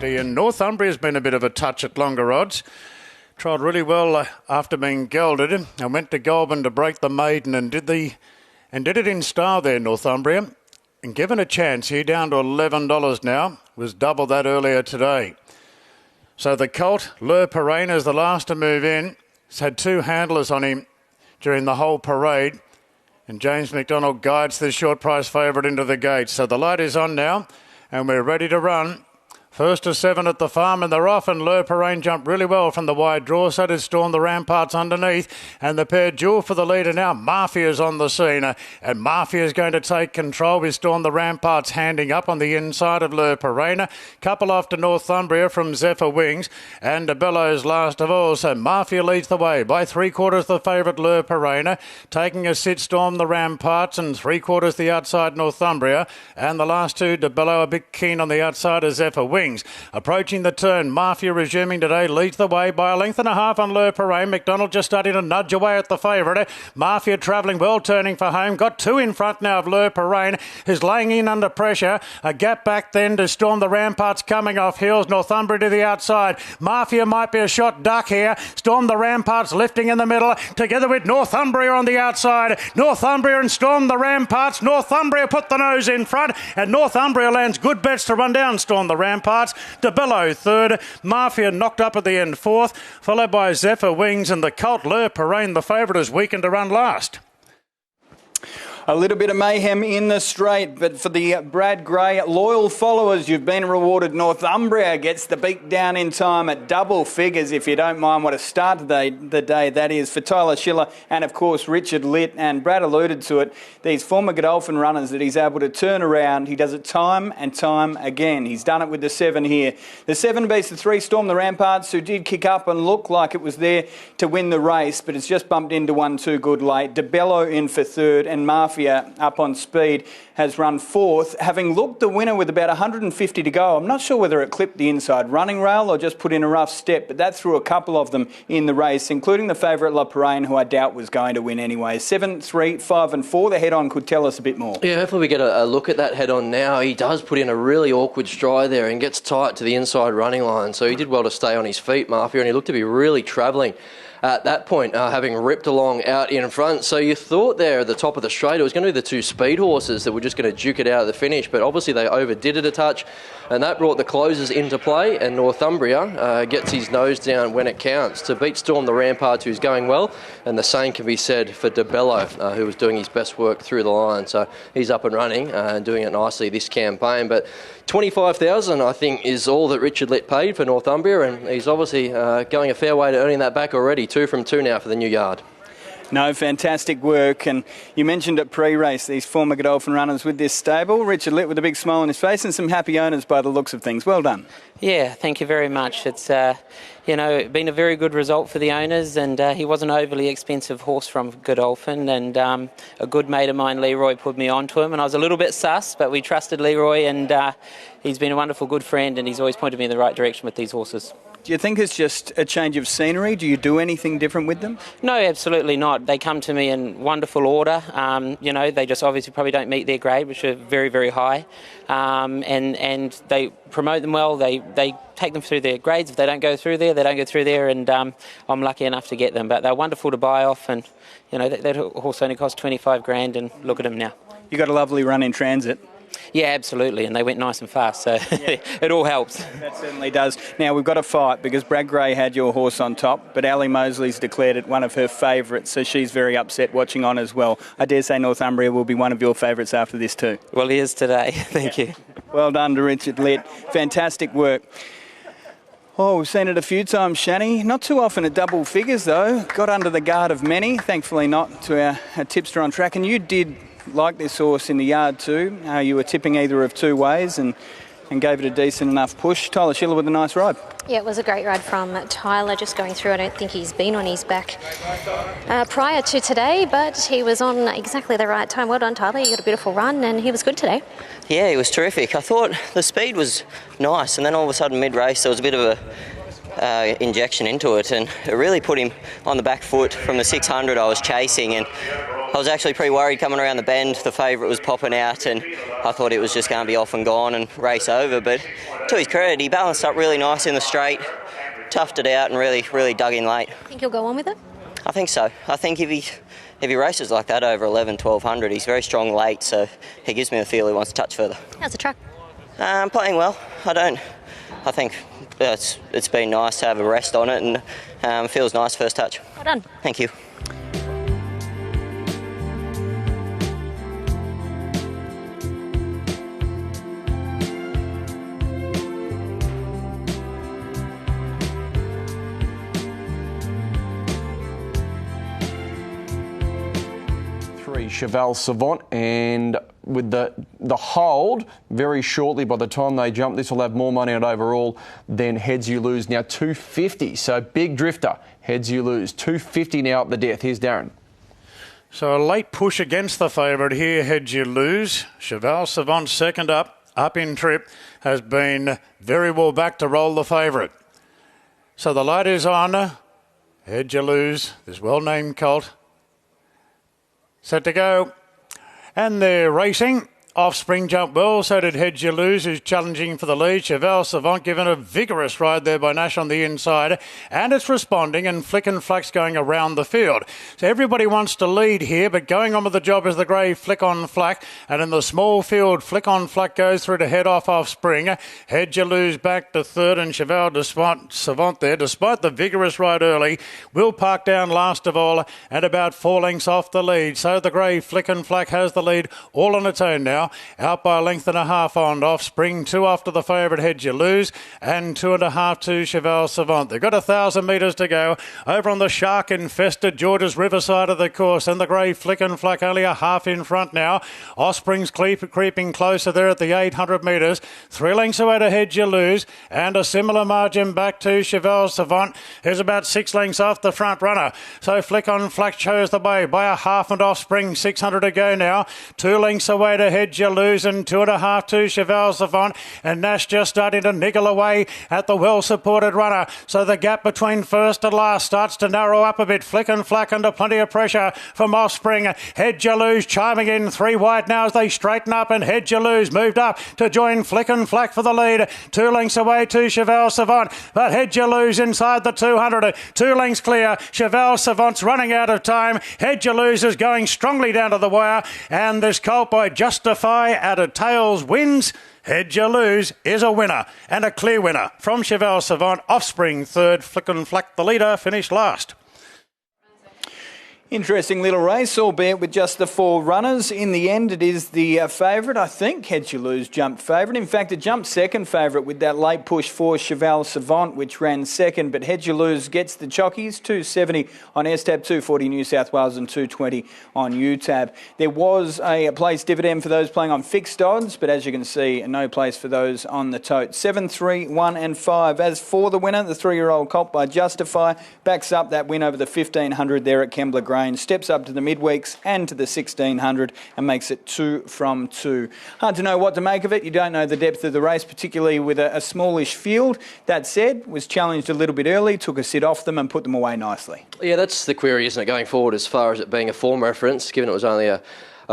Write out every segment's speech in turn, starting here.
$1.80. And Northumbria's been a bit of a touch at longer odds. Trialled really well after being gelded and went to Goulburn to break the maiden and did it in style there, Northumbria. And given a chance here, down to $11 now, was double that earlier today. So the colt, Le Parrain, is the last to move in. He's had two handlers on him during the whole parade. And James McDonald guides the short price favourite into the gate. So the light is on now and we're ready to run. First to 7 at the farm and they're off, and Le Parrain jumped really well from the wide draw. So did Storm the Ramparts underneath, and the pair duel for the leader now. Mafia's on the scene, and Mafia's going to take control with Storm the Ramparts handing up on the inside of Le Parrain. Couple off to Northumbria from Zephyr Wings, and De Bellows last of all. So Mafia leads the way by 3/4 the favourite Le Parrain, taking a sit Storm the Ramparts, and 3/4 the outside Northumbria, and the last two De Bellow a bit keen on the outside of Zephyr Wings. Approaching the turn, Mafia resuming today, leads the way by a length and a half on Le Parrain. McDonald just starting to nudge away at the favourite. Mafia travelling well, turning for home. Got two in front now of Le Parrain, who's laying in under pressure. A gap back then to Storm the Ramparts coming off heels. Northumbria to the outside. Mafia might be a shot duck here. Storm the Ramparts lifting in the middle, together with Northumbria on the outside. Northumbria and Storm the Ramparts. Northumbria put the nose in front, and Northumbria lands good bets to run down Storm the Ramparts. De Bellow third, Mafia knocked up at the end fourth, followed by Zephyr Wings, and the colt Le Parrain, the favourite, is weakened to run last. A little bit of mayhem in the straight, but for the Brad Gray loyal followers, you've been rewarded. Northumbria gets the beat down in time at double figures, if you don't mind. What a start to the day that is for Tyler Schiller and, of course, Richard Litt. And Brad alluded to it, these former Godolphin runners that he's able to turn around. He does it time and time again. He's done it with the 7 here. The 7 beats the 3, Storm the Ramparts, who did kick up and look like it was there to win the race, but it's just bumped into 1 too good late. De Bello in for third, and Mafia up on speed has run fourth, having looked the winner with about 150 to go. I'm not sure whether it clipped the inside running rail or just put in a rough step, but that threw a couple of them in the race, including the favourite Le Parrain, who I doubt was going to win anyway. 7, 3, 5 and 4. The head-on could tell us a bit more. Yeah, hopefully we get a look at that head-on now. He does put in a really awkward stride there and gets tight to the inside running line, so he did well to stay on his feet, Mafia, and he looked to be really travelling at that point, having ripped along out in front. So you thought there at the top of the straight it was going to be the 2 speed horses that were just going to duke it out of the finish, but obviously they overdid it a touch, and that brought the closers into play, and Northumbria gets his nose down when it counts to beat Storm the Ramparts, who's going well, and the same can be said for De Bello, who was doing his best work through the line. So he's up and running and doing it nicely this campaign. But $25,000, I think, is all that Richard Litt paid for Northumbria, and he's obviously going a fair way to earning that back already. 2 from 2 now for the new yard. No, fantastic work. And you mentioned at pre-race these former Godolphin runners with this stable. Richard Litt with a big smile on his face and some happy owners by the looks of things. Well done. Yeah, thank you very much. It's been a very good result for the owners, and he was an overly expensive horse from Godolphin, and a good mate of mine, Leroy, put me onto him, and I was a little bit sus, but we trusted Leroy, and he's been a wonderful good friend, and he's always pointed me in the right direction with these horses. Do you think it's just a change of scenery? Do you do anything different with them? No, absolutely not. They come to me in wonderful order. They just obviously probably don't meet their grade, which are very, very high. And they promote them well. They take them through their grades. If they don't go through there, they don't go through there. And I'm lucky enough to get them. But they're wonderful to buy off. And, that horse only cost $25,000, and look at him now. You got a lovely run in transit. Yeah, absolutely, and they went nice and fast, so yeah. It all helps. That certainly does. Now, we've got a fight because Brad Gray had your horse on top, but Ali Mosley's declared it one of her favourites, so she's very upset watching on as well. I dare say Northumbria will be one of your favourites after this too. Well, he is today. Thank you. Well done to Richard Litt. Fantastic work. Oh, we've seen it a few times, Shani. Not too often at double figures, though. Got under the guard of many. Thankfully not to our tipster on track. And you did like this horse in the yard too. You were tipping either of 2 ways and gave it a decent enough push. Tyler Schiller with a nice ride. Yeah, it was a great ride from Tyler. Just going through, I don't think he's been on his back prior to today, but he was on exactly the right time. Well done, Tyler. You got a beautiful run, and he was good today. Yeah, he was terrific. I thought the speed was nice, and then all of a sudden mid-race there was a bit of injection into it, and it really put him on the back foot from the 600 I was chasing, and I was actually pretty worried coming around the bend. The favourite was popping out and I thought it was just going to be off and gone and race over, but to his credit, he balanced up really nice in the straight, toughed it out and really dug in late. Think he'll go on with it? I think so. I think if he races like that over 11-1200, he's very strong late, so he gives me the feel he wants to touch further. How's the track? Playing well. I think it's been nice to have a rest on it, and feels nice first touch. Well done. Thank you. Cheval Savant, and with the hold very shortly, by the time they jump, this will have more money on it overall than Hedge You Lose. Now 250, so big drifter. Hedge You Lose 250 now up the death. Here's Darren. So a late push against the favourite here, Hedge You Lose. Cheval Savant second up in trip, has been very well back to roll the favourite. So the light is on. Hedge You Lose, this well-named colt. Set to go. And they're racing. Offspring jumped well, so did Hedge You Lose, who's challenging for the lead. Cheval Savant given a vigorous ride there by Nash on the inside, and it's responding, and Flick and Flack's going around the field. So everybody wants to lead here, but going on with the job is the grey Flick on Flack, and in the small field, Flick on Flack goes through to head off Offspring. Hedge You Lose back to third, and Cheval Savant there, despite the vigorous ride early, will park down last of all, and about 4 lengths off the lead. So the grey Flick and Flack has the lead all on its own now. Out by a length and a half on Offspring, 2 after the favourite Hedge You Lose, and 2.5 to Cheval Savant. They've got 1,000 metres to go over on the shark-infested George's River side of the course, and the grey Flick and Flack only a half in front now. Offspring's creeping closer there at the 800 metres, 3 lengths away to Hedge You Lose, and a similar margin back to Cheval Savant, who's about 6 lengths off the front runner. So Flick on Flack shows the way by a half, and Offspring 600 to go now, 2 lengths away to Hedge You Lose, and 2.5 to Cheval Savant, and Nash just starting to niggle away at the well-supported runner. So the gap between first and last starts to narrow up a bit. Flick and Flack under plenty of pressure from Offspring. Hedge You Lose chiming in 3 wide now as they straighten up, and Hedge You Lose moved up to join Flick and Flack for the lead. 2 lengths away to Cheval Savant, but Hedge You Lose inside the 200. 2 lengths clear. Cheval Savant's running out of time. Hedge You Lose is going strongly down to the wire, and this colt by Justify out of tails wins. Hedge You Lose is a winner, and a clear winner from Cheval Savant. Offspring third, Flick and Flack the leader, finished last. Interesting little race, albeit with just the 4 runners. In the end, it is the favourite. I think Hedge You Lose jumped favourite. In fact, it jumped second favourite with that late push for Cheval Savant, which ran second. But Hedge You Lose gets the chockies, 270 on S-Tab, 240 New South Wales and 220 on U-Tab. There was a place dividend for those playing on fixed odds, but as you can see, no place for those on the tote. 7, 3, 1 and 5. As for the winner, the 3-year-old colt by Justify backs up that win over the 1500 there at Kembla Grange. Steps up to the midweeks and to the 1600 and makes it 2 from 2. Hard to know what to make of it. You don't know the depth of the race, particularly with a smallish field. That said, was challenged a little bit early, took a sit off them and put them away nicely. Yeah, that's the query, isn't it, going forward as far as it being a form reference, given it was only a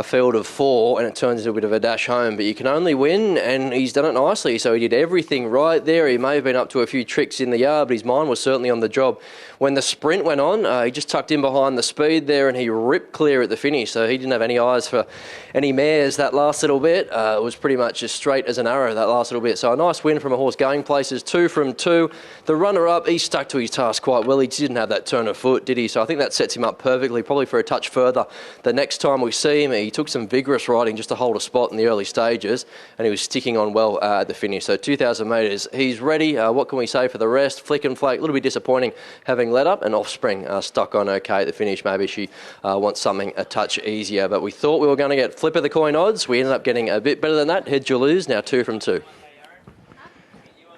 field of 4 and it turns into a bit of a dash home, but you can only win, and he's done it nicely. So he did everything right there. He may have been up to a few tricks in the yard, but his mind was certainly on the job. When the sprint went on, he just tucked in behind the speed there and he ripped clear at the finish, so he didn't have any eyes for any mares that last little bit. It was pretty much as straight as an arrow that last little bit. So a nice win from a horse going places, 2 from 2. The runner-up, he stuck to his task quite well. He didn't have that turn of foot, did he? So I think that sets him up perfectly, probably for a touch further the next time we see him. He took some vigorous riding just to hold a spot in the early stages, and he was sticking on well at the finish. So 2,000 metres, he's ready. What can we say for the rest? Flick and Flake, a little bit disappointing having let up, and Offspring stuck on okay at the finish. Maybe she wants something a touch easier, but we thought we were going to get flip of the coin odds. We ended up getting a bit better than that. Hedge You Lose, now 2 from 2.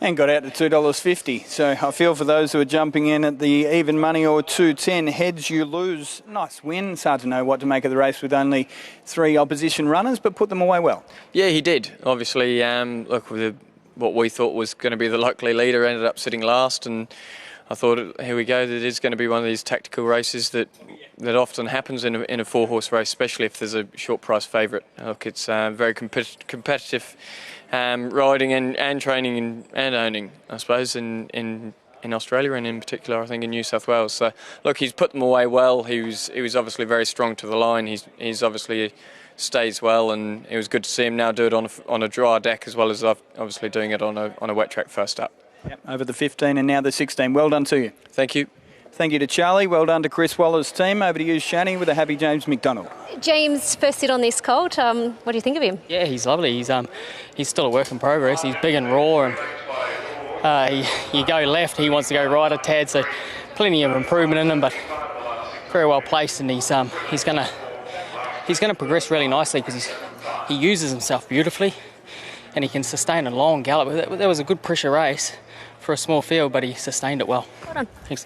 And got out to $2.50. So I feel for those who are jumping in at the even money or 2.10. Hedge You Lose. Nice win. It's hard to know what to make of the race with only 3 opposition runners, but put them away well. Yeah, he did. Obviously, look, with what we thought was going to be the likely leader ended up sitting last, and I thought, here we go, it is going to be one of these tactical races that often happens in a 4-horse race, especially if there's a short price favourite. Look, it's very competitive riding and training and owning, I suppose, in Australia and in particular, I think, in New South Wales. So, look, he's put them away well. He was obviously very strong to the line. He's obviously stays well, and it was good to see him now do it on a dry deck as well as obviously doing it on a wet track first up. Yep, over the 15 and now the 16. Well done to you. Thank you. Thank you to Charlie. Well done to Chris Waller's team. Over to you, Shani, with a happy James McDonald. James, first sit on this colt. What do you think of him? Yeah, he's lovely. He's still a work in progress. He's big and raw, and you go left, he wants to go right a tad, so plenty of improvement in him, but very well placed, and he's going to progress really nicely because he uses himself beautifully, and he can sustain a long gallop. That was a good pressure race for a small field, but he sustained it well. Well done. Thanks.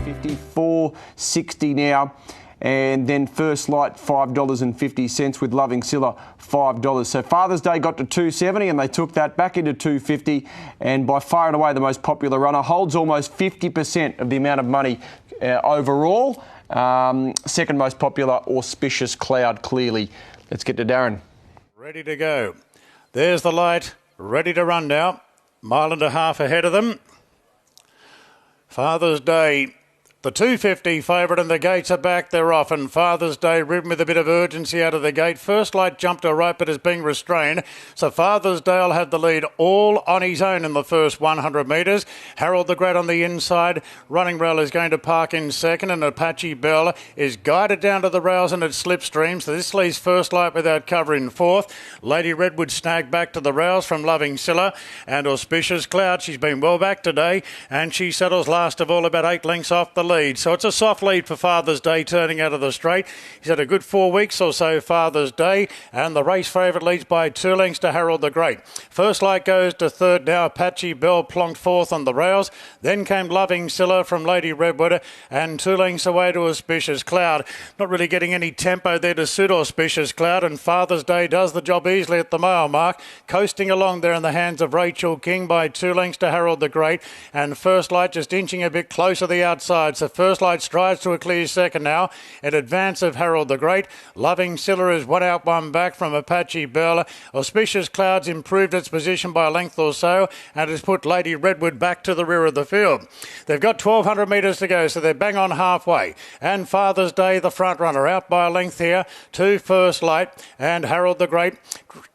$54.60 now. And then First Light, $5.50 with Loving Silla, $5. So Father's Day got to $2.70 and they took that back into $2.50, and by far and away the most popular runner, holds almost 50% of the amount of money overall. Second most popular, Auspicious Cloud, clearly. Let's get to Darren. Ready to go. There's the light, ready to run now. 1.5 miles ahead of them. Father's Day, the 250 favourite, and the gates are back. They're off, and Father's Day ridden with a bit of urgency out of the gate. First Light jumped to right but is being restrained. So Father's Day will have the lead all on his own in the first 100 metres. Harold the Great on the inside. Running Rail is going to park in second, and Apache Bell is guided down to the rails and its slipstream. So this leaves First Light without cover in fourth. Lady Redwood snagged back to the rails from Loving Silla, and Auspicious Cloud, she's been well back today, and she settles last of all, about 8 lengths off the lead. So it's a soft lead for Father's Day turning out of the straight. He's had a good 4 weeks or so, Father's Day, and the race favourite leads by 2 lengths to Harold the Great. First Light goes to third now. Apache Bell plonked fourth on the rails. Then came Loving Silla from Lady Redwood, and 2 lengths away to Auspicious Cloud. Not really getting any tempo there to suit Auspicious Cloud, and Father's Day does the job easily at the mile mark, coasting along there in the hands of Rachel King by 2 lengths to Harold the Great, and First Light just inching a bit closer the outside. So First Light strides to a clear second now in advance of Harold the Great. Loving Silla is 1 out 1 back from Apache Bell. Auspicious Clouds improved its position by a length or so and has put Lady Redwood back to the rear of the field. They've got 1,200 metres to go, so they're bang on halfway. And Father's Day, the front runner, out by a length here to First Light, and Harold the Great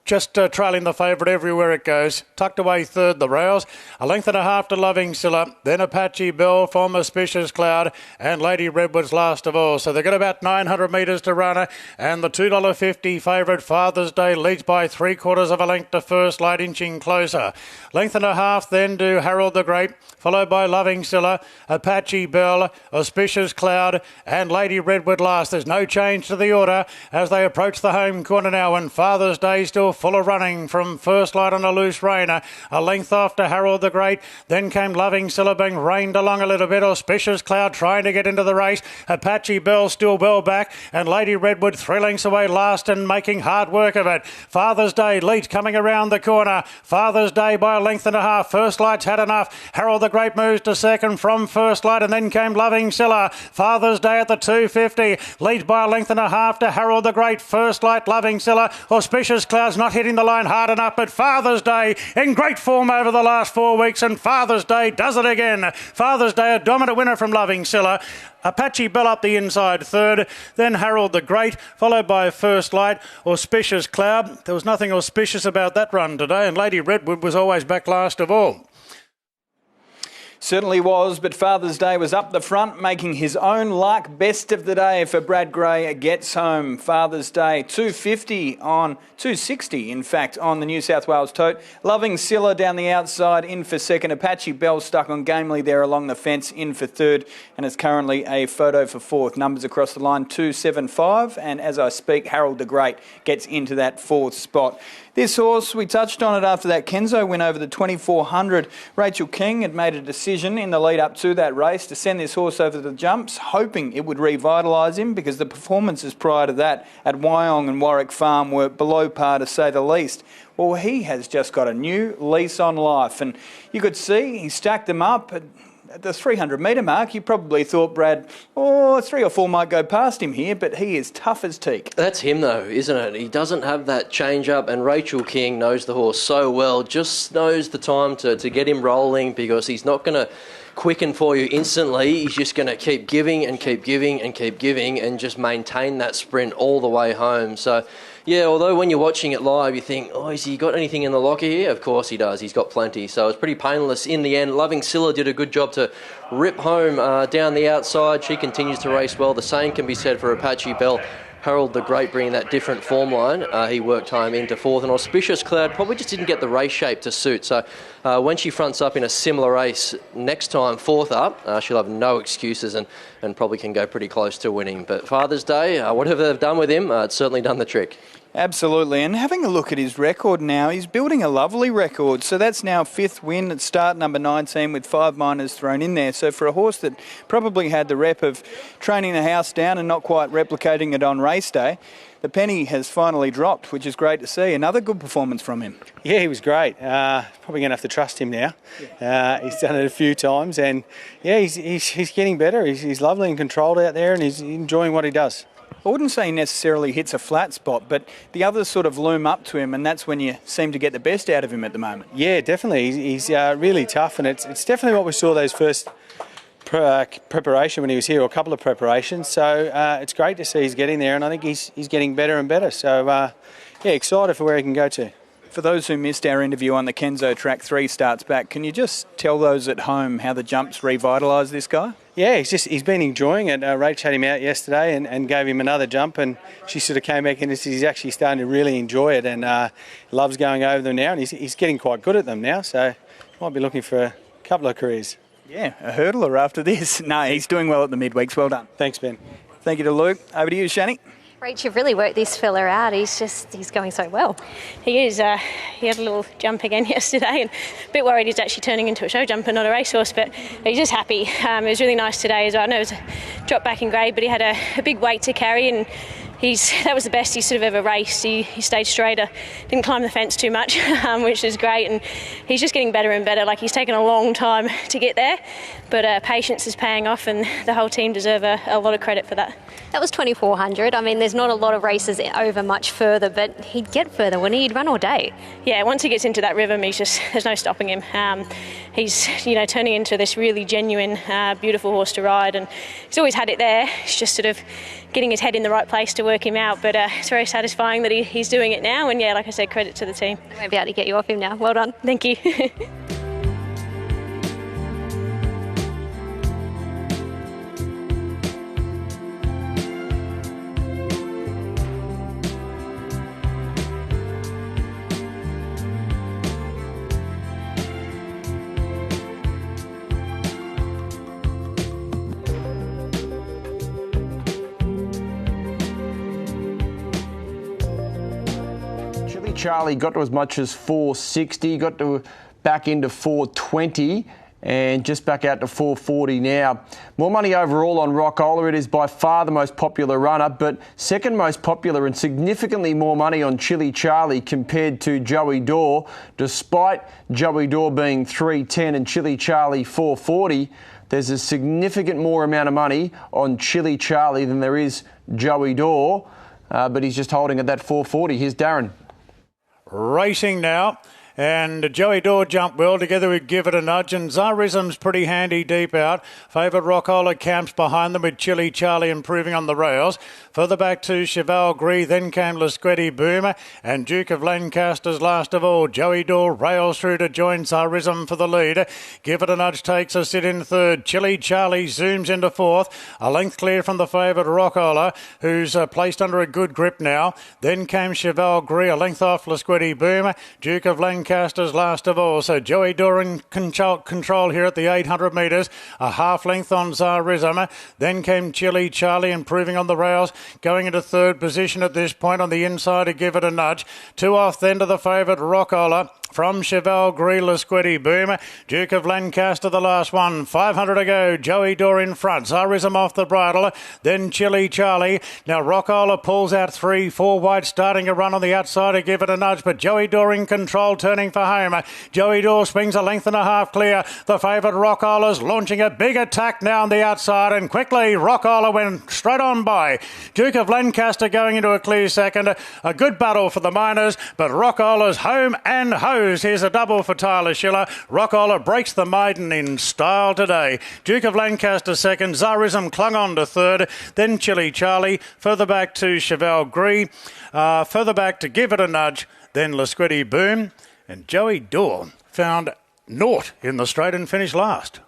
just trailing the favourite everywhere it goes. Tucked away third, the rails. 1.5 lengths to Loving Silla. Then Apache Bell from Auspicious Cloud, and Lady Redwood's last of all. So they've got about 900 metres to run, and the $2.50 favourite Father's Day leads by 3/4 length to First Light, inching closer. 1.5 lengths then to Harold the Great, followed by Loving Silla, Apache Bell, Auspicious Cloud, and Lady Redwood last. There's no change to the order as they approach the home corner now, and Father's Day still full of running from First Light on a loose reiner. 1 length off to Harold the Great. Then came Loving Silla being reined along a little bit. Auspicious Cloud trying to get into the race. Apache Bell still well back, and Lady Redwood 3 lengths away last and making hard work of it. Father's Day leads coming around the corner. Father's Day by 1.5 lengths. First Light's had enough. Harold the Great moves to second from First Light, and then came Loving Silla. Father's Day at the 250 leads by 1.5 lengths to Harold the Great. First Light, Loving Silla. Auspicious Cloud's not hitting the line hard enough, but Father's Day in great form over the last 4 weeks, and Father's Day does it again. Father's Day a dominant winner from Loving Silla. Apache Bell up the inside third, then Harold the Great, followed by First Light, Auspicious Cloud. There was nothing auspicious about that run today, and Lady Redwood was always back last of all. Certainly was, but Father's Day was up the front, making his own luck. Best of the day for Brad Gray gets home. Father's Day, 260 in fact, on the New South Wales tote. Loving Silla down the outside, in for second. Apache Bell stuck on gamely there along the fence, in for third, and it's currently a photo for fourth. Numbers across the line, 275, and as I speak, Harold the Great gets into that fourth spot. This horse, we touched on it after that Kenzo win over the 2400. Rachel King had made a decision in the lead up to that race to send this horse over the jumps, hoping it would revitalise him, because the performances prior to that at Wyong and Warwick Farm were below par to say the least. Well, he has just got a new lease on life, and you could see he stacked them up at the 300 metre mark. You probably thought, Brad, 3 or 4 might go past him here, but he is tough as teak. That's him though, isn't it? He doesn't have that change up, and Rachel King knows the horse so well, just knows the time to get him rolling, because he's not going to quicken for you instantly. He's just going to keep giving and keep giving and keep giving and just maintain that sprint all the way home. So yeah, although when you're watching it live, you think, has he got anything in the locker here? Of course he does. He's got plenty. So it's pretty painless in the end. Loving Silla did a good job to rip home down the outside. She continues to race well. The same can be said for Apache Bell. Harold the Great bringing that different form line. He worked home into fourth. And Auspicious Cloud probably just didn't get the race shape to suit. So when she fronts up in a similar race next time, fourth up, she'll have no excuses and probably can go pretty close to winning. But Father's Day, whatever they've done with him, it's certainly done the trick. Absolutely, and having a look at his record now, he's building a lovely record. So that's now 5th win at start number 19 with 5 minors thrown in there. So for a horse that probably had the rep of training the house down and not quite replicating it on race day, the penny has finally dropped, which is great to see. Another good performance from him. Yeah, he was great. Probably going to have to trust him now. He's done it a few times, and yeah, he's getting better. He's lovely and controlled out there, and he's enjoying what he does. I wouldn't say he necessarily hits a flat spot, but the others sort of loom up to him, and that's when you seem to get the best out of him at the moment. Yeah, definitely. He's really tough, and it's definitely what we saw those first preparation when he was here, or a couple of preparations. So it's great to see he's getting there, and I think he's getting better and better. So yeah, excited for where he can go to. For those who missed our interview on the Kenzo track 3 starts back, can you just tell those at home how the jumps revitalised this guy? Yeah, he's been enjoying it. Rach had him out yesterday and gave him another jump, and she sort of came back and said he's actually starting to really enjoy it, and loves going over them now, and he's getting quite good at them now, so might be looking for a couple of careers. Yeah, a hurdler after this. No, he's doing well at the midweeks. Well done. Thanks, Ben. Thank you to Luke. Over to you, Shani. Rach, you've really worked this fella out. He's going so well. He is. He had a little jump again yesterday, and a bit worried he's actually turning into a show jumper, not a racehorse, but he's just happy. It was really nice today as well. I know it was a drop back in grade, but he had a big weight to carry, and that was the best he's sort of ever raced. He stayed straighter, didn't climb the fence too much, which is great, and he's just getting better and better. Like, he's taken a long time to get there, but patience is paying off, and the whole team deserve a lot of credit for that. That was 2400. I mean, there's not a lot of races over much further, but he'd get further when he'd run all day. Yeah, once he gets into that rhythm, there's no stopping him. He's turning into this really genuine, beautiful horse to ride, and he's always had it there. He's just sort of getting his head in the right place to work him out, but it's very satisfying that he's doing it now, and yeah, like I said, credit to the team. I won't be able to get you off him now. Well done. Thank you. Charlie got to as much as 460, got to back into 420, and just back out to 440 now. More money overall on Rockola. It is by far the most popular runner, but second most popular and significantly more money on Chili Charlie compared to Joey Dore. Despite Joey Dore being 310 and Chili Charlie 440, there's a significant more amount of money on Chili Charlie than there is Joey Dore, but he's just holding at that 440. Here's Darren. Racing now, and Joey Dore jumped well together with Give It a Nudge, and Zarism's pretty handy deep out. Favoured Rockola camps behind them with Chili Charlie improving on the rails. Further back to Cheval Gris, then came Lasquetti Boomer and Duke of Lancaster's last of all. Joey Dore rails through to join Tsarism for the lead. Give It a Nudge takes a sit in third. Chili Charlie zooms into fourth. A length clear from the favourite Rockola, who's placed under a good grip now. Then came Cheval Gris, a length off Lasquetti Boomer. Duke of Lancaster's last of all. So Joey Dore in control here at the 800 metres. A half length on Tsarism. Then came Chili Charlie, improving on the rails, going into third position at this point on the inside to Give It a Nudge. Two off then to the favourite Rockola. From Cheval Gris, Lasquetti Boomer. Duke of Lancaster, the last one. 500 to go. Joey Dore in front. Tsarism off the bridle. Then Chili Charlie. Now Rockola pulls out 3, 4 wide, starting a run on the outside to Give It a Nudge. But Joey Dore in control, turning for home. Joey Dore swings a length and a half clear. The favourite Rockola's launching a big attack now on the outside. And quickly, Rockola went straight on by. Duke of Lancaster going into a clear second. A good battle for the Miners, but Rockola's home and home. Here's a double for Tyler Schiller. Rockola breaks the maiden in style today. Duke of Lancaster second. Tsarism clung on to third. Then Chili Charlie. Further back to Cheval Gris. Further back to Give It a Nudge. Then Lasquetti Boom. And Joey Dore found naught in the straight and finished last.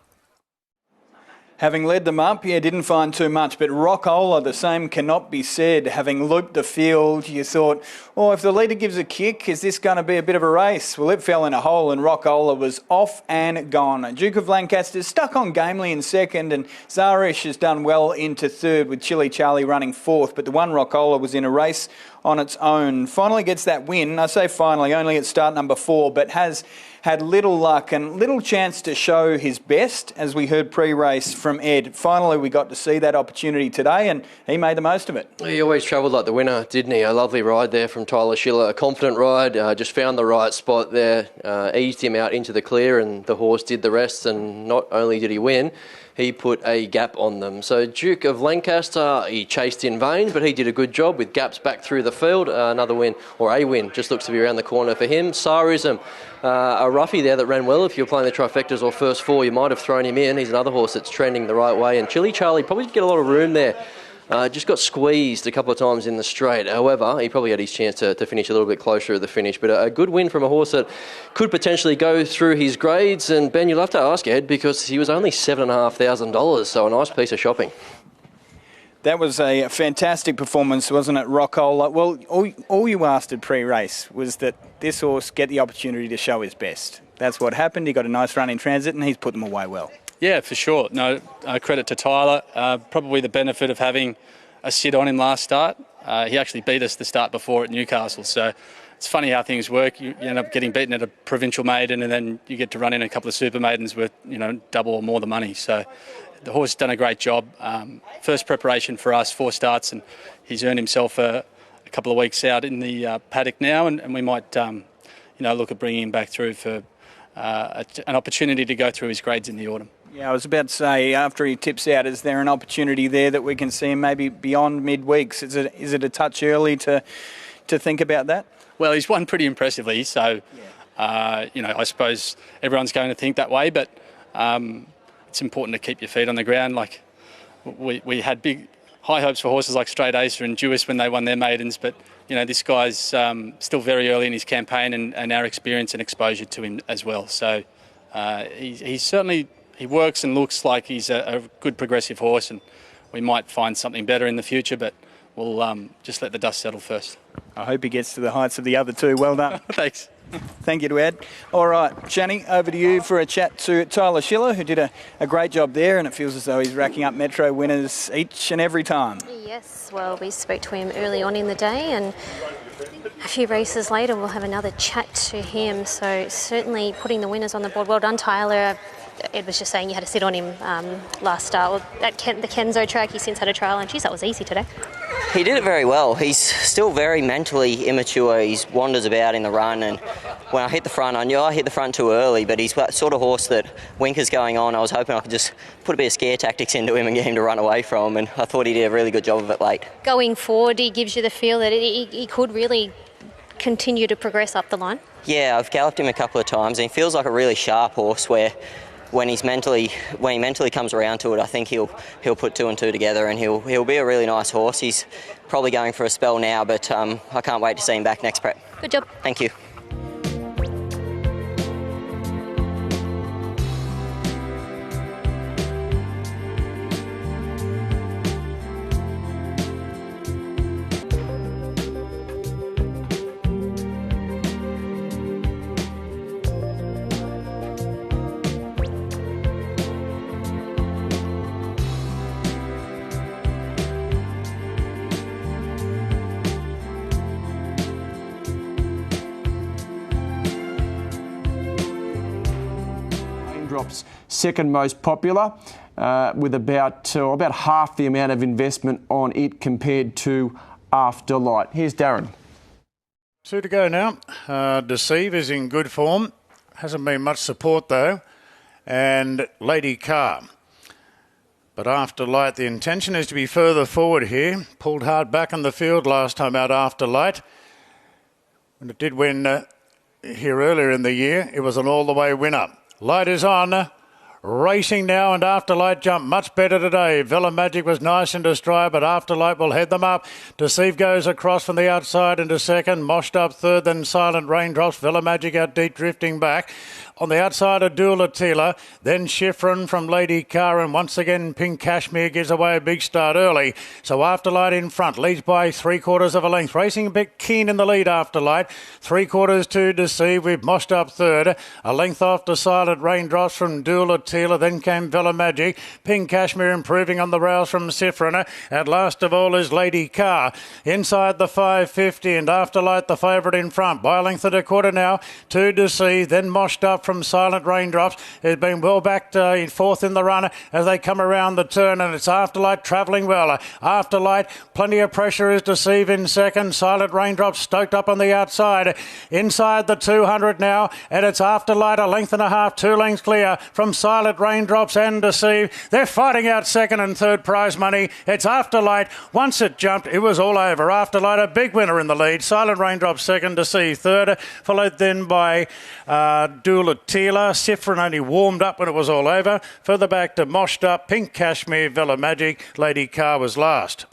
Having led them up, didn't find too much, but Rockola, the same cannot be said. Having looped the field, you thought, oh, if the leader gives a kick, is this going to be a bit of a race? Well, it fell in a hole and Rockola was off and gone. Duke of Lancaster stuck on gamely in second, and Zarish has done well into third with Chili Charlie running fourth, but the one Rockola was in a race on its own. Finally gets that win. I say finally, only at start number 4, but has had little luck and little chance to show his best, as we heard pre-race from Ed. Finally, we got to see that opportunity today, and he made the most of it. He always travelled like the winner, didn't he? A lovely ride there from Tyler Schiller. A confident ride, just found the right spot there, eased him out into the clear, and the horse did the rest. And not only did he win, he put a gap on them. So Duke of Lancaster, he chased in vain, but he did a good job with gaps back through the field. Another win, or a win, just looks to be around the corner for him. Tsarism, a roughie there that ran well. If you're playing the trifectas or first 4, you might have thrown him in. He's another horse that's trending the right way. And Chili Charlie probably did get a lot of room there. Just got squeezed a couple of times in the straight. However, he probably had his chance to finish a little bit closer at the finish. But a good win from a horse that could potentially go through his grades. And Ben, you'll have to ask Ed, because he was only $7,500, so a nice piece of shopping. That was a fantastic performance, wasn't it, Rockola? Well, all you asked at pre-race was that this horse get the opportunity to show his best. That's what happened. He got a nice run in transit and he's put them away well. Yeah, for sure. No, credit to Tyler. Probably the benefit of having a sit on him last start. He actually beat us the start before at Newcastle. So it's funny how things work. You end up getting beaten at a provincial maiden and then you get to run in a couple of super maidens with, double or more the money. So the horse has done a great job. First preparation for us, 4 starts, and he's earned himself a couple of weeks out in the paddock now, and we might, look at bringing him back through for an opportunity to go through his grades in the autumn. Yeah, I was about to say, after he tips out, is there an opportunity there that we can see him maybe beyond mid-weeks? Is it a touch early to think about that? Well, he's won pretty impressively, so, I suppose everyone's going to think that way, but it's important to keep your feet on the ground. Like, we had big, high hopes for horses like Straight Acer and Jewess when they won their maidens, but, this guy's still very early in his campaign and our experience and exposure to him as well. So he's certainly... He works and looks like he's a good progressive horse, and we might find something better in the future, but we'll just let the dust settle first. I hope he gets to the heights of the other two. Well done. Thanks. Thank you to Ed. All right, Shani, over to you for a chat to Tyler Schiller, who did a great job there, and it feels as though he's racking up Metro winners each and every time. Yes, well, we spoke to him early on in the day, and a few races later we'll have another chat to him. So certainly putting the winners on the board. Well done, Tyler. Ed was just saying you had to sit on him last start. At the Kenzo track, he since had a trial, and geez, that was easy today. He did it very well. He's still very mentally immature. He wanders about in the run, and when I hit the front, I knew I hit the front too early, but he's that sort of horse that Winker's going on. I was hoping I could just put a bit of scare tactics into him and get him to run away from, and I thought he did a really good job of it late. Going forward, he gives you the feel that he could really continue to progress up the line? Yeah, I've galloped him a couple of times, and he feels like a really sharp horse where when he mentally comes around to it, I think he'll put 2 and 2 together, and he'll be a really nice horse. He's probably going for a spell now, but I can't wait to see him back next prep. Good job. Thank you. Drops second most popular with about half the amount of investment on it compared to Afterlight. Here's Darren. 2 to go now. Deceive is in good form. Hasn't been much support though. And Lady Carr. But Afterlight, the intention is to be further forward here. Pulled hard back in the field last time out, Afterlight. When it did win here earlier in the year, it was an all-the-way winner. Light is on. Racing now, and Afterlight jumped much better today. Villa Magic was nice into stride, but Afterlight will head them up. Deceive goes across from the outside into second. Moshed up third, then Silent Raindrops. Villa Magic out deep, drifting back. On the outside of Doulatila, then Schifrin from Lady Carr, and once again Pink Cashmere gives away a big start early. So Afterlight in front, leads by 3/4 of a length. Racing a bit keen in the lead, Afterlight. 3/4 to Deceive with Moshed up third. A length off to Silent Raindrops from Doulatila, then came Villa Magic. Pink Cashmere improving on the rails from Schifrin. At last of all is Lady Carr. Inside the 550, and Afterlight the favourite in front. By a length and a quarter now to Deceive, then Moshed up from Silent Raindrops. It's been well backed in fourth in the run as they come around the turn, and it's Afterlight travelling well. Afterlight, plenty of pressure is Deceive in second. Silent Raindrops stoked up on the outside. Inside the 200 now, and it's Afterlight a length and a half, 2 lengths clear from Silent Raindrops and Deceive. They're fighting out second and third prize money. It's Afterlight. Once it jumped, it was all over. Afterlight a big winner in the lead. Silent Raindrops second, Deceive third, followed then by Doulatila. Schifrin only warmed up when it was all over. Further back to Moshed Up, Pink Cashmere, Villa Magic. Lady Carr was last.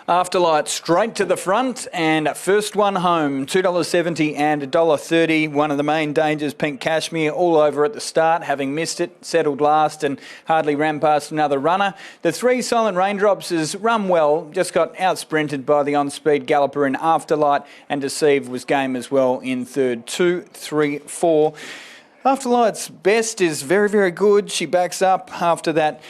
Afterlight straight to the front, and first one home, $2.70 and $1.30. One of the main dangers, Pink Cashmere, all over at the start, having missed it, settled last and hardly ran past another runner. The 3 Silent Raindrops has run well, just got out-sprinted by the on-speed galloper in Afterlight, and Deceive was game as well in third. 2, 3, 4. Afterlight's best is very, very good. She backs up after that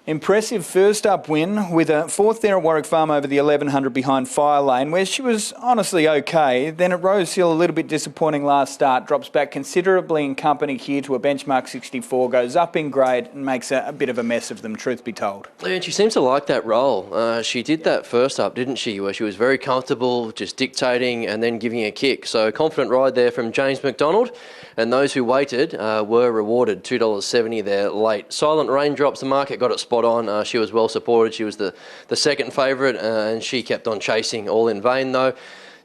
impressive first up win with a fourth there at Warwick Farm over the 1100 behind Fire Lane, where she was honestly okay. Then at Rose Hill, a little bit disappointing last start, drops back considerably in company here to a benchmark 64, goes up in grade and makes a bit of a mess of them, truth be told. And she seems to like that role. She did that first up, didn't she, where she was very comfortable, just dictating and then giving a kick. So confident ride there from James McDonald, and those who waited were rewarded. $2.70 there late. Silent Raindrops, the market got it spot on. She was well supported. She was the second favourite, and she kept on chasing, all in vain though.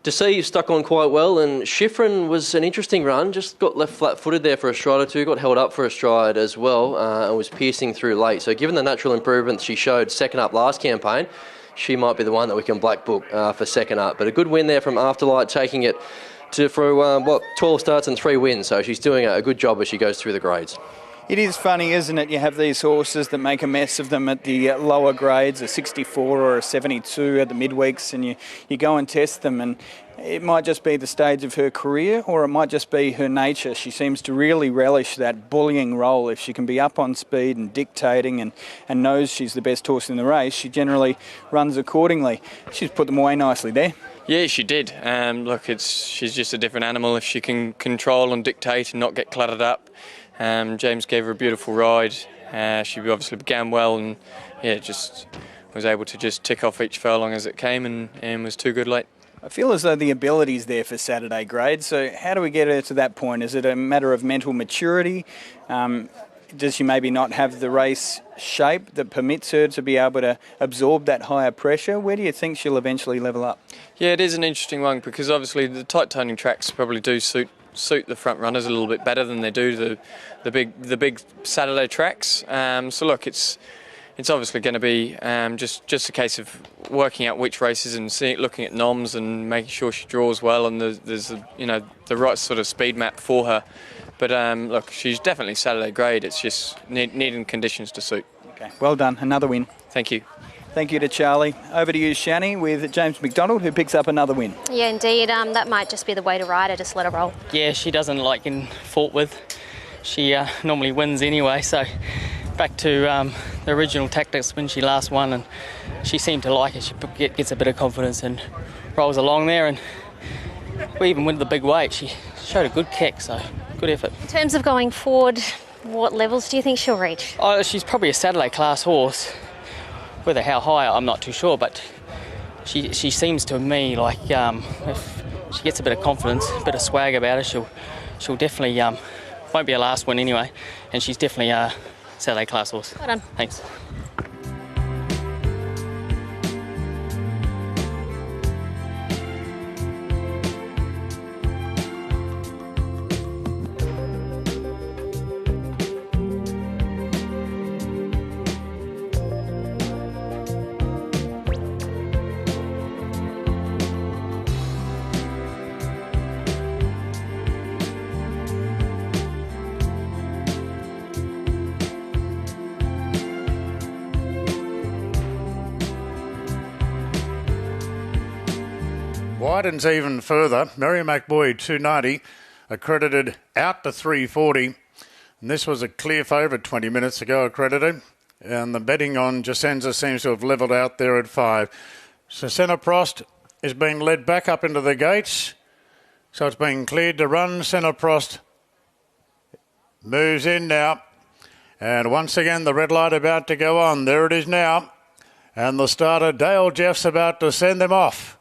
Deceive stuck on quite well, and Schifrin was an interesting run, just got left flat-footed there for a stride or two, got held up for a stride as well, and was piercing through late. So given the natural improvement she showed second up last campaign, she might be the one that we can black book for second up. But a good win there from Afterlight, taking it for 12 starts and 3 wins. So she's doing a good job as she goes through the grades. It is funny, isn't it? You have these horses that make a mess of them at the lower grades, a 64 or a 72 at the midweeks, and you go and test them, and it might just be the stage of her career, or it might just be her nature. She seems to really relish that bullying role. If she can be up on speed and dictating and knows she's the best horse in the race, she generally runs accordingly. She's put them away nicely there. Yeah, she did. She's just a different animal if she can control and dictate and not get cluttered up. James gave her a beautiful ride. She obviously began well, and just was able to just tick off each furlong as it came, and was too good late. I feel as though the ability's there for Saturday grade. So how do we get her to that point? Is it a matter of mental maturity? Does she maybe not have the race shape that permits her to be able to absorb that higher pressure? Where do you think she'll eventually level up? Yeah, it is an interesting one, because obviously the tight turning tracks probably do suit suit the front runners a little bit better than they do the big Saturday tracks. So look, it's obviously going to be just a case of working out which races and looking at noms and making sure she draws well, and there's the right sort of speed map for her. But look, she's definitely Saturday grade. It's just needing conditions to suit. Okay, well done. Another win. Thank you. Thank you to Charlie. Over to you, Shani, with James McDonald, who picks up another win. Yeah, indeed. That might just be the way to ride her, just let her roll. Yeah, she doesn't like getting fought with. She normally wins anyway, so back to the original tactics when she last won, and she seemed to like it. She gets a bit of confidence and rolls along there, and we even went to the big weight. She showed a good kick, so good effort. In terms of going forward, what levels do you think she'll reach? Oh, she's probably a Saturday class horse. Whether how high, I'm not too sure, but she seems to me like if she gets a bit of confidence, a bit of swag about her, she'll definitely won't be a last win anyway, and she's definitely a Saturday class horse. Well done. Thanks. Widens even further. Mary McBoy 290, Accredited out to 340. And this was a clear favourite 20 minutes ago, Accredited. And the betting on Jacenza seems to have levelled out there at 5. So Senna Prost is being led back up into the gates. So it's being cleared to run. Senna Prost moves in now. And once again, the red light about to go on. There it is now. And the starter, Dale Jeff's about to send them off.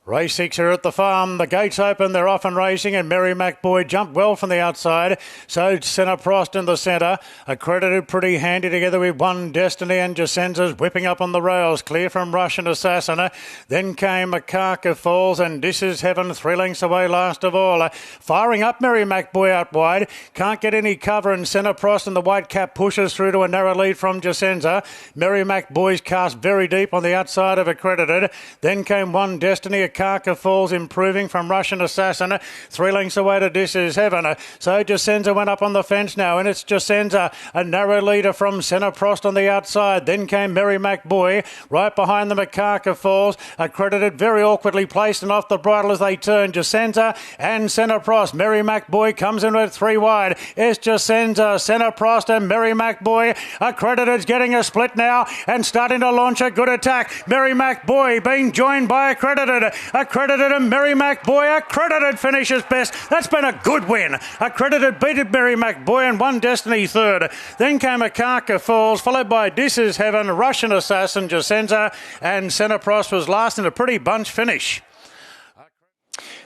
Race 6 are at the farm. The gates open. They're off and racing. And Mary McBoy jumped well from the outside. So Senna Prost in the centre. Accredited pretty handy together with One Destiny, and Jacenza's whipping up on the rails. Clear from Russian Assassin. Then came Makaka Falls and This Is Heaven 3 lengths away last of all. Firing up Mary McBoy out wide. Can't get any cover, and Senna Prost and the white cap pushes through to a narrow lead from Jacenza. Mary McBoy's cast very deep on the outside of Accredited. Then came One Destiny. Carca Falls improving from Russian Assassin. 3 lengths away to This Is Heaven. So Jacenza went up on the fence now, and it's Jacenza, a narrow leader from Senna Prost on the outside. Then came Mary McBoy right behind the Makaka Falls. Accredited very awkwardly placed and off the bridle as they turn. Jacenza and Senna Prost. Mary McBoy comes in with 3 wide. It's Jacenza, Senna Prost and Mary McBoy. Accredited's getting a split now and starting to launch a good attack. Mary McBoy being joined by Accredited. Accredited and Mary McBoy. Accredited finishes best. That's been a good win. Accredited beated Mary McBoy and One Destiny third. Then came Makaka Falls, followed by This Is Heaven, Russian Assassin, Jacenza, and Senna Prost was last in a pretty bunch finish.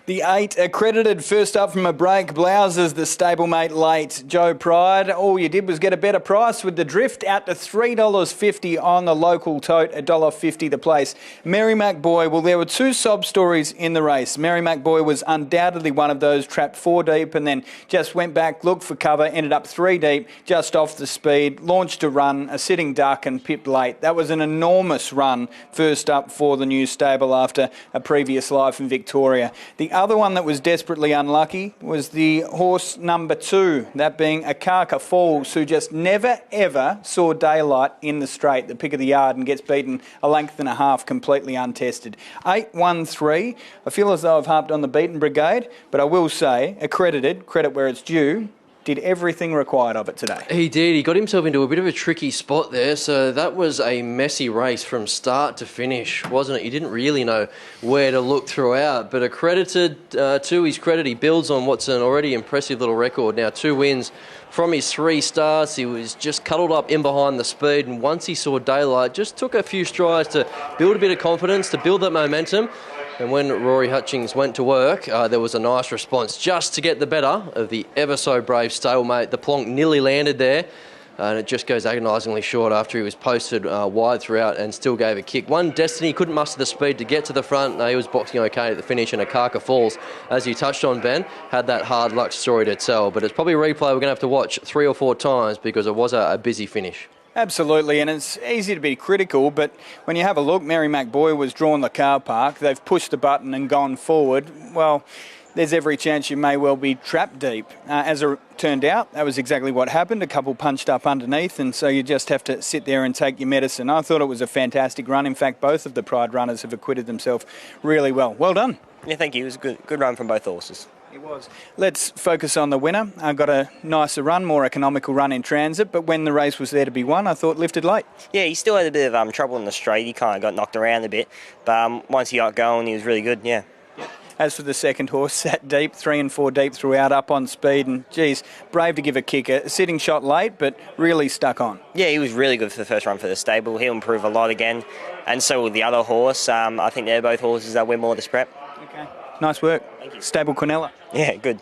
The 8 Accredited first up from a break. Blouses the stablemate late. Joe Pride, all you did was get a better price with the drift out to $3.50 on the local tote, $1.50 the place. Mary McBoy, well, there were 2 sob stories in the race. Mary McBoy was undoubtedly one of those, trapped 4 deep and then just went back, looked for cover, ended up 3 deep, just off the speed, launched a run, a sitting duck and pipped late. That was an enormous run first up for the new stable after a previous life in Victoria. The other one that was desperately unlucky was the horse number 2, that being Akaka Falls, who just never ever saw daylight in the straight, the pick of the yard, and gets beaten a length and a half completely untested. 8-1-3. I feel as though I've harped on the beaten brigade, but I will say, Accredited, credit where it's due, did everything required of it today. He did. He got himself into a bit of a tricky spot there. So that was a messy race from start to finish, wasn't it? You didn't really know where to look throughout. But Accredited, to his credit, he builds on what's an already impressive little record. Now, 2 wins from his 3 starts. He was just cuddled up in behind the speed. And once he saw daylight, just took a few strides to build a bit of confidence, to build that momentum. And when Rory Hutchings went to work, there was a nice response just to get the better of the ever so brave stablemate. The plonk nearly landed there, and it just goes agonisingly short after he was posted wide throughout and still gave a kick. One, Destiny couldn't muster the speed to get to the front. He was boxing okay at the finish, and Akaka Falls, as you touched on, Ben, had that hard luck story to tell. But it's probably a replay we're going to have to watch 3 or 4 times because it was a busy finish. Absolutely, and it's easy to be critical, but when you have a look, Mary McBoy was drawn the car park, they've pushed the button and gone forward. Well, there's every chance you may well be trapped deep. As it turned out, that was exactly what happened. A couple punched up underneath, and so you just have to sit there and take your medicine. I thought it was a fantastic run. In fact, both of the Pride runners have acquitted themselves really well. Well done. Yeah, thank you. It was a good run from both horses. It was. Let's focus on the winner. I got a nicer run, more economical run in transit, but when the race was there to be won, I thought lifted late. Yeah, he still had a bit of trouble in the straight. He kind of got knocked around a bit, but once he got going, he was really good, yeah. As for the second horse, sat deep, 3 and 4 deep throughout, up on speed, and geez, brave to give a kick. A sitting shot late, but really stuck on. Yeah, he was really good for the first run for the stable. He'll improve a lot again, and so will the other horse. I think they're both horses that win more this prep. Okay, nice work. Thank you. Stable Quinella. Yeah, good.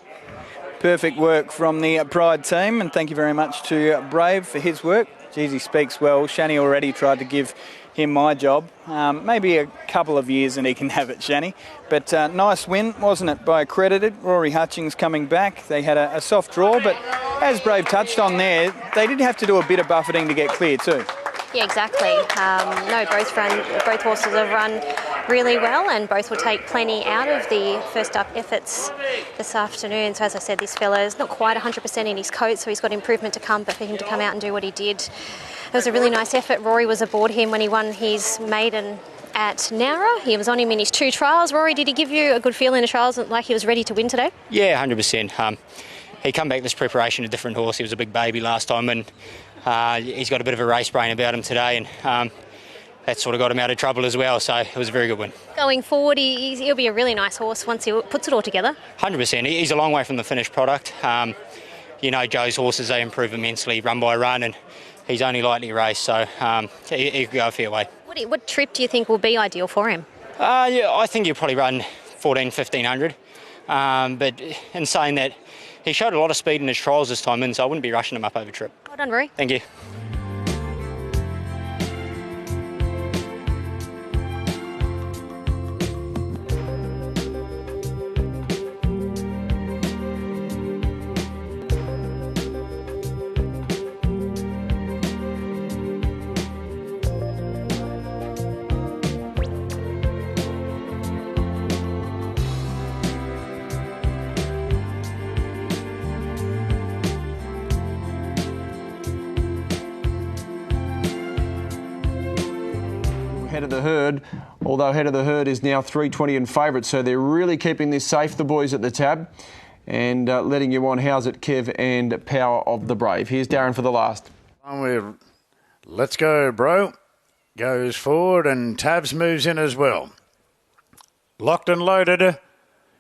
Perfect work from the Pride team, and thank you very much to Brave for his work. Geez, he speaks well. Shani already tried to give him my job. Maybe a couple of years and he can have it, Shani. But nice win, wasn't it, by Accredited. Rory Hutchings coming back. They had a soft draw, but as Brave touched on there, they did have to do a bit of buffeting to get clear too. Yeah, exactly. Both horses have run really well, and both will take plenty out of the first up efforts this afternoon. So as I said, this fella is not quite 100% in his coat, so he's got improvement to come, but for him to come out and do what he did, it was a really nice effort. Rory was aboard him when he won his maiden at Nowra. He was on him in his 2 trials. Rory, did he give you a good feel in the trials, like he was ready to win today? Yeah, 100%. He come back this preparation a different horse. He was a big baby last time, and he's got a bit of a race brain about him today, and that sort of got him out of trouble as well, so it was a very good win. Going forward, he'll be a really nice horse once he puts it all together. 100%. He's a long way from the finished product. Joe's horses, they improve immensely run by run, and he's only lightly raced, so he could go a fair way. What trip do you think will be ideal for him? Yeah, I think he'll probably run 1,1500. But in saying that, he showed a lot of speed in his trials this time, and so I wouldn't be rushing him up over trip. Well done, Rory. Thank you. Head of the herd, although Head of the Herd is now 320 in favourite, so they're really keeping this safe, the boys at the tab, and letting you on How's It Kev and Power of the Brave. Here's Darren for the last. Let's Go Bro goes forward, and Tabs moves in as well. Locked and loaded,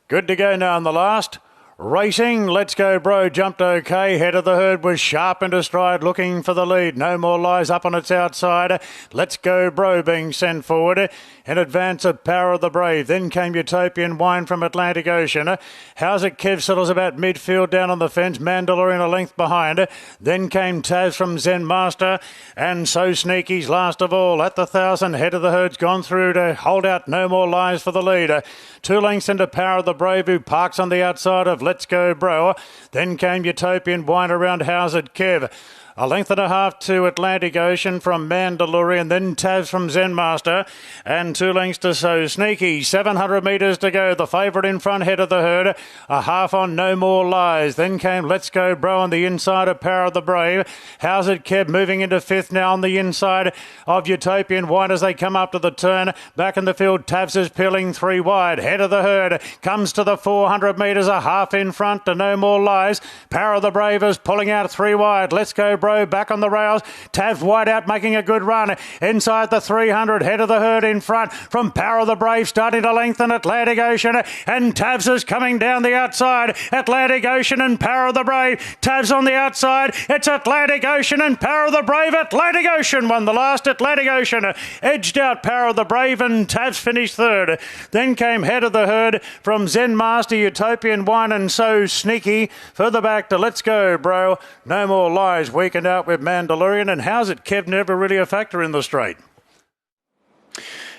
good to go now in the last. Racing, Let's Go Bro jumped okay. Head of the Herd was sharp into stride, looking for the lead. No More Lies up on its outside. Let's Go Bro being sent forward in advance of Power of the Brave. Then came Utopian Wine from Atlantic Ocean. How's It Kev settles about midfield down on the fence. Mandalorian a length behind. Then came Taz from Zen Master, and So Sneaky's last of all at the 1,000. Head of the Herd's gone through to hold out No More Lies for the leader. 2 lengths into Power of the Brave, who parks on the outside of Let's Go Bro. Then came Utopian Wine around How's It Kev. A length and a half to Atlantic Ocean from Mandalorian, then Taz from Zen Master, and 2 lengths to So Sneaky. 700 metres to go. The favourite in front, Head of the Herd. A half on No More Lies. Then came Let's Go Bro on the inside of Power of the Brave. How's It Kev moving into 5th now on the inside of Utopian Wine as they come up to the turn. Back in the field, Tavs is peeling 3 wide. Head of the Herd comes to the 400 metres, a half in front to No More Lies. Power of the Brave is pulling out 3 wide. Let's Go Bro back on the rails. Tavs wide out, making a good run. Inside the 300, Head of the Herd in front from Power of the Brave, starting to lengthen Atlantic Ocean, and Tavs is coming down the outside. Atlantic Ocean and Power of the Brave. Tavs on the outside. It's Atlantic Ocean and Power of the Brave. Atlantic Ocean won the last. Atlantic Ocean edged out Power of the Brave, and Tavs finished 3rd. Then came Head of the Herd from Zen Master, Utopian Wine, and So Sneaky. Further back to Let's Go Bro. No More Lies, weak second out with Mandalorian. And how's it, Kev, never really a factor in the straight?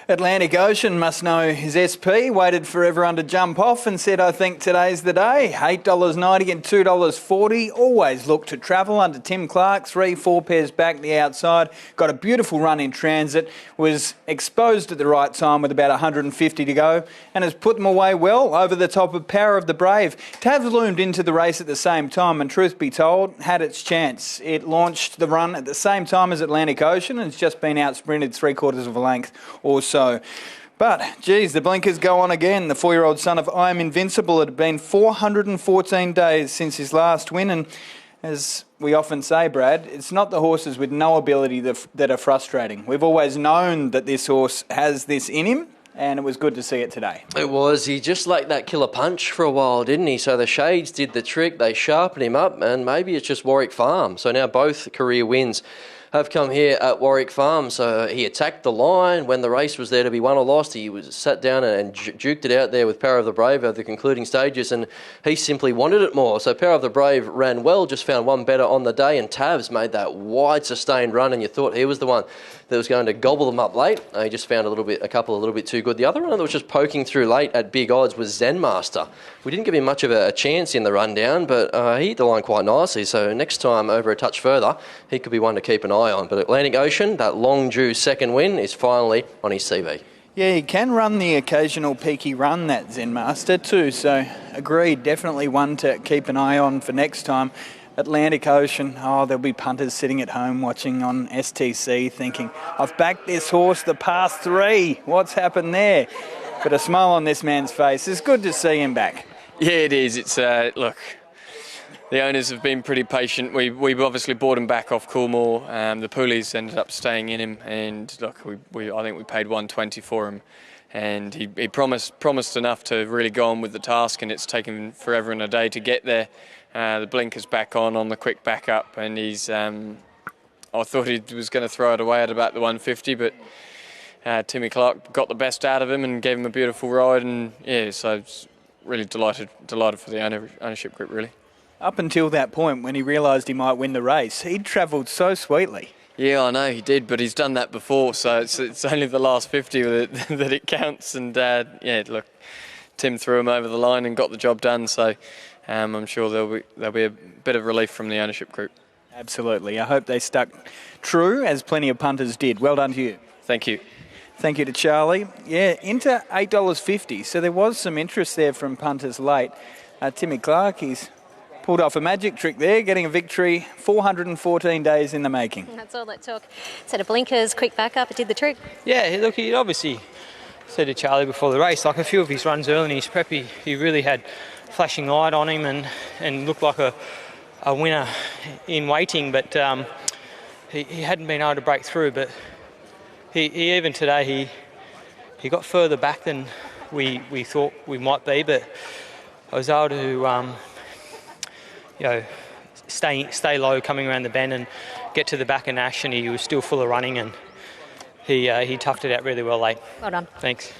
Atlantic Ocean must know his SP, waited for everyone to jump off and said, I think today's the day. $8.90 and $2.40. Always look to travel under Tim Clark. 3-4 pairs back the outside. Got a beautiful run in transit. Was exposed at the right time with about 150 to go and has put them away well over the top of Power of the Brave. Tavs loomed into the race at the same time and, truth be told, had its chance. It launched the run at the same time as Atlantic Ocean and it's just been out sprinted 3/4 of a length or so. But, geez, the blinkers go on again. The 4-year-old son of I Am Invincible. It had been 414 days since his last win, and as we often say, Brad, it's not the horses with no ability that are frustrating. We've always known that this horse has this in him, and it was good to see it today. It was. He just lacked that killer punch for a while, didn't he? So the shades did the trick. They sharpened him up, and maybe it's just Warwick Farm. So now both career wins have come here at Warwick Farm. So he attacked the line when the race was there to be won or lost. He was sat down and juked it out there with Power of the Brave at the concluding stages, and he simply wanted it more. So Power of the Brave ran well, just found one better on the day, and Tavs made that wide sustained run, and you thought he was the one that was going to gobble them up late. He just found a couple a little bit too good. The other one that was just poking through late at big odds was Zen Master. We didn't give him much of a chance in the rundown, but he hit the line quite nicely. So next time over a touch further, he could be one to keep an eye on. But Atlantic Ocean, that long due second win, is finally on his CV. Yeah, he can run the occasional peaky run, that Zen Master too. So agreed, definitely one to keep an eye on for next time. Atlantic Ocean, there'll be punters sitting at home watching on STC thinking, I've backed this horse the past 3. What's happened there? But a smile on this man's face. It's good to see him back. Yeah, it is. It's look, the owners have been pretty patient. We've obviously bought him back off Coolmore. The Poolies ended up staying in him, and look, I think we paid $120 for him, and he promised enough to really go on with the task, and it's taken forever and a day to get there. The blinker's back on the quick backup, and he's. I thought he was going to throw it away at about the 150, but Timmy Clark got the best out of him and gave him a beautiful ride, and yeah, so it's really delighted for the ownership group, really. Up until that point when he realised he might win the race, he'd travelled so sweetly. Yeah, I know he did, but he's done that before, so it's only the last 50 that it counts, and yeah, look, Tim threw him over the line and got the job done, so I'm sure there'll be a bit of relief from the ownership group. Absolutely. I hope they stuck true, as plenty of punters did. Well done to you. Thank you. Thank you to Charlie. Yeah, into $8.50. So there was some interest there from punters late. Timmy Clark, he's pulled off a magic trick there, getting a victory 414 days in the making. That's all that took. Set of blinkers, quick backup, it did the trick. Yeah, look, he obviously said to Charlie before the race, like a few of his runs early in his prep, he really had flashing light on him and looked like a winner in waiting, but he hadn't been able to break through. But he even today he got further back than we thought we might be, but I was able to stay low coming around the bend and get to the back of Nash, and he was still full of running, and he toughed it out really well late. Well done. Thanks.